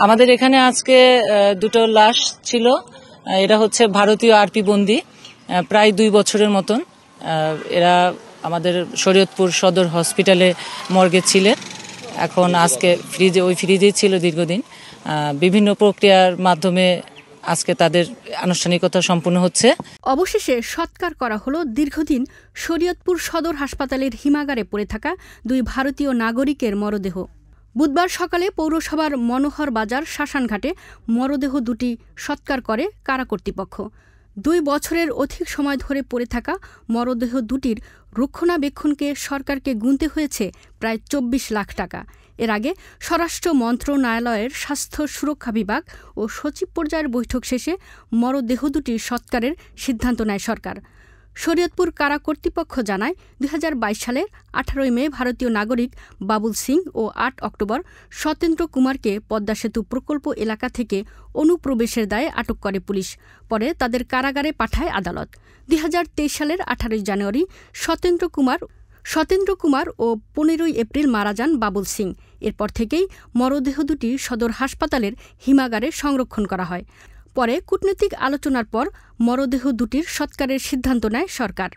আমাদের এখানে আজকে দুটো লাশ ছিল। এরা হচ্ছে ভারতীয় আরপি বন্দী, প্রায় 2 বছরের মতন। এরা আমাদের শরীয়তপুর সদর হসপিটালে মর্গে ছিলেন। এখন আজকে ফ্রিজেই ছিল দীর্ঘদিন। বিভিন্ন প্রক্রিয়ার মাধ্যমে আজকে তাদের আনুষ্ঠানিকতা সম্পূর্ণ হচ্ছে। অবশেষে সৎকার করা হলো দীর্ঘদিন শরীয়তপুর সদর হাসপাতালের হিমাগারে পড়ে থাকা 2 ভারতীয় নাগরিকের মরদেহ। বুধবার সকালে পৌরসভার মনোহর বাজার শ্মশানঘাটে মরদেহ দুটি সৎকার করে কারা কর্তৃপক্ষ। 2 বছরের অধিক সময় ধরে পড়ে থাকা মরদেহ দুটির রক্ষণাবেক্ষণকে সরকারকে গুনতে হয়েছে প্রায় 24 লাখ টাকা। এর আগে স্বরাষ্ট্র মন্ত্রণালয়ের স্বাস্থ্য সুরক্ষা বিভাগ ও সচিব পর্যায়ের বৈঠক শেষে মরদেহ দুটির সৎকারের সিদ্ধান্ত নেয় সরকার। শরীয়তপুর কারা কর্তৃপক্ষ জানায় 2022 সালের 18 মে ভারতীয় নাগরিক বাবুল সিং ও 8 অক্টোবর সতেন্দ্র কুমারকে পদ্মা সেতু প্রকল্প এলাকা থেকে অনুপ্রবেশের দায়ে আটক করে পুলিশ। পরে তাদের কারাগারে পাঠায় আদালত। 2023 সালের 18 জানুয়ারি সতেন্দ্র কুমার ও 15 এপ্রিল মারা যান বাবুল সিং। এরপর থেকেই মরদেহ দুটি সদর হাসপাতালের হিমাগারে সংরক্ষণ করা হয়। পরে কূটনৈতিক আলোচনার পর মরদেহ দুটির সৎকারের সিদ্ধান্ত নেয় সরকার।